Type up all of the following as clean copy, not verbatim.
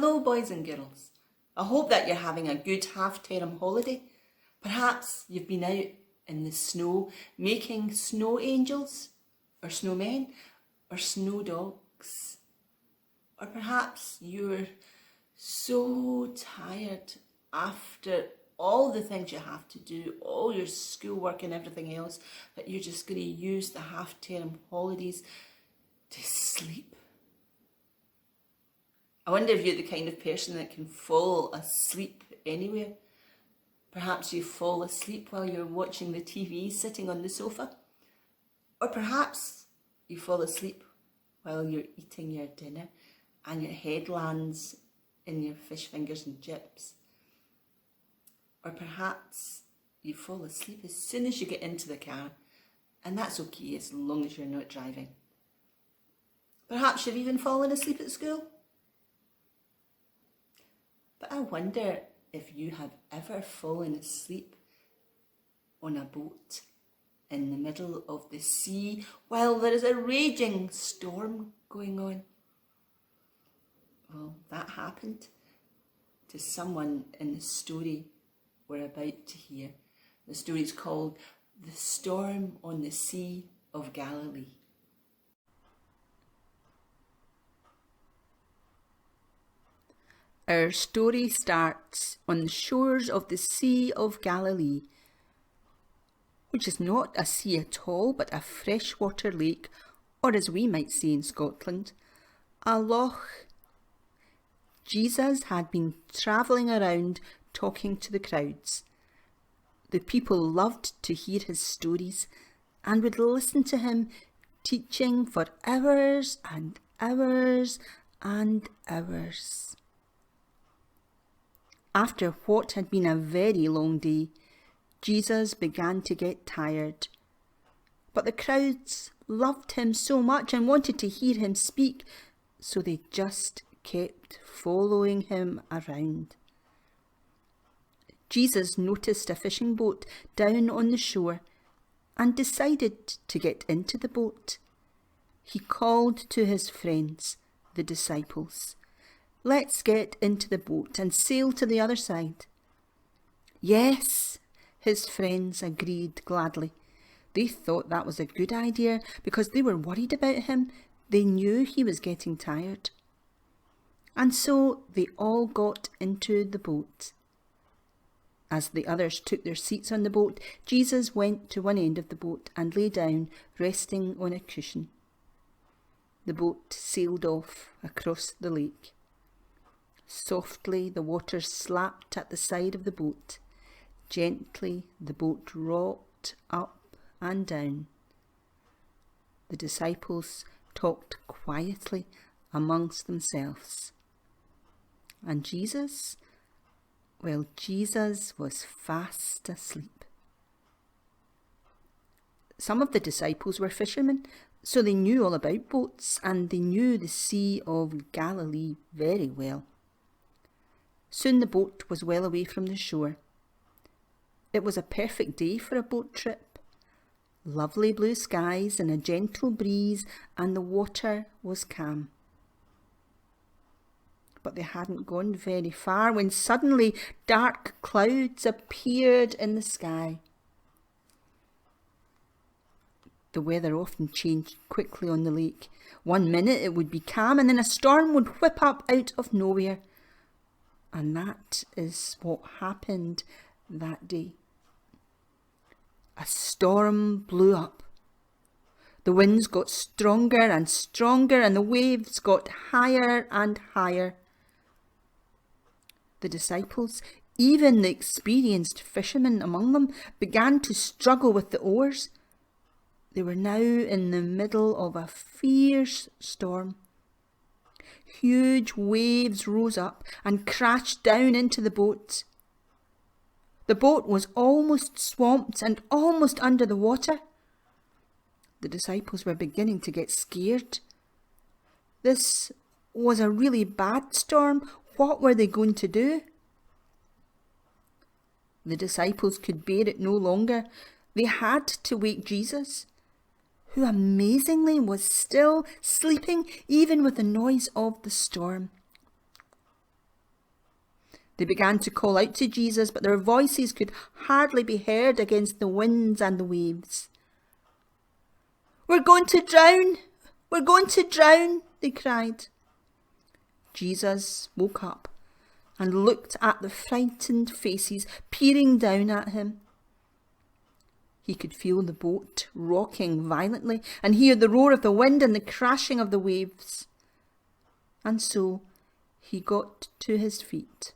Hello boys and girls. I hope that you're having a good half-term holiday. Perhaps you've been out in the snow making snow angels or snowmen or snow dogs. Or perhaps you're so tired after all the things you have to do, all your schoolwork and everything else, that you're just going to use the half-term holidays to sleep. I wonder if you're the kind of person that can fall asleep anywhere. Perhaps you fall asleep while you're watching the TV sitting on the sofa. Or perhaps you fall asleep while you're eating your dinner and your head lands in your fish fingers and chips. Or perhaps you fall asleep as soon as you get into the car, and that's okay as long as you're not driving. Perhaps you've even fallen asleep at school. But I wonder if you have ever fallen asleep on a boat in the middle of the sea while there is a raging storm going on. Well, that happened to someone in the story we're about to hear. The story is called The Storm on the Sea of Galilee. Our story starts on the shores of the Sea of Galilee, which is not a sea at all, but a freshwater lake, or as we might say in Scotland, a loch. Jesus had been travelling around talking to the crowds. The people loved to hear his stories and would listen to him teaching for hours and hours and hours. After what had been a very long day, Jesus began to get tired. But the crowds loved him so much and wanted to hear him speak, so they just kept following him around. Jesus noticed a fishing boat down on the shore and decided to get into the boat. He called to his friends, the disciples. "Let's get into the boat and sail to the other side." Yes, his friends agreed gladly. They thought that was a good idea because they were worried about him. They knew he was getting tired. And so they all got into the boat. As the others took their seats on the boat, Jesus went to one end of the boat and lay down, resting on a cushion. The boat sailed off across the lake. Softly the water slapped at the side of the boat. Gently the boat rocked up and down. The disciples talked quietly amongst themselves. And Jesus? Well, Jesus was fast asleep. Some of the disciples were fishermen, so they knew all about boats and they knew the Sea of Galilee very well. Soon the boat was well away from the shore. It was a perfect day for a boat trip. Lovely blue skies and a gentle breeze, and the water was calm. But they hadn't gone very far when suddenly dark clouds appeared in the sky. The weather often changed quickly on the lake. One minute it would be calm and then a storm would whip up out of nowhere. And that is what happened that day. A storm blew up. The winds got stronger and stronger and the waves got higher and higher. The disciples, even the experienced fishermen among them, began to struggle with the oars. They were now in the middle of a fierce storm. Huge waves rose up and crashed down into the boat. The boat was almost swamped and almost under the water. The disciples were beginning to get scared. This was a really bad storm. What were they going to do? The disciples could bear it no longer. They had to wake Jesus, who amazingly was still sleeping even with the noise of the storm. They began to call out to Jesus, but their voices could hardly be heard against the winds and the waves. "We're going to drown! We're going to drown!" they cried. Jesus woke up and looked at the frightened faces peering down at him. He could feel the boat rocking violently and hear the roar of the wind and the crashing of the waves. And so he got to his feet.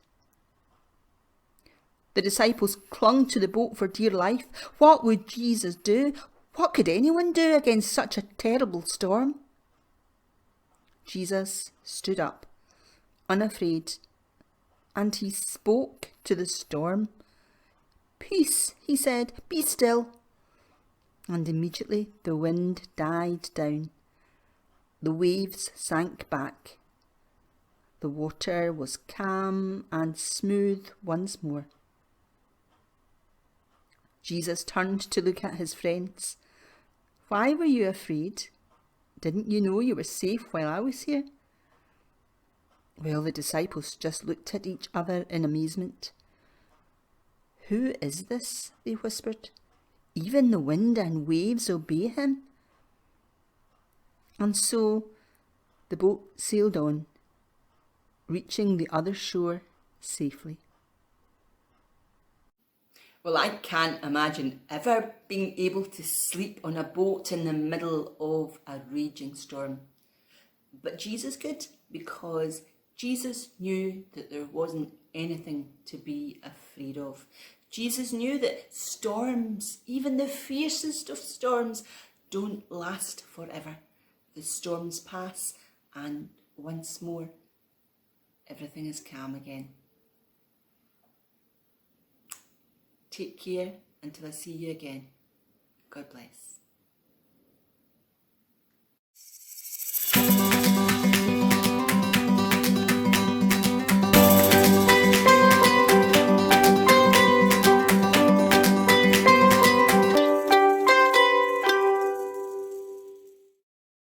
The disciples clung to the boat for dear life. What would Jesus do? What could anyone do against such a terrible storm? Jesus stood up, unafraid, and he spoke to the storm. "Peace," he said, "be still." And immediately the wind died down. The waves sank back. The water was calm and smooth once more. Jesus turned to look at his friends. "Why were you afraid? Didn't you know you were safe while I was here?" Well, the disciples just looked at each other in amazement. "Who is this?" they whispered. "Even the wind and waves obey him." And so the boat sailed on, reaching the other shore safely. Well, I can't imagine ever being able to sleep on a boat in the middle of a raging storm. But Jesus could, because Jesus knew that there wasn't anything to be afraid of. Jesus knew that storms, even the fiercest of storms, don't last forever. The storms pass and once more, everything is calm again. Take care until I see you again. God bless.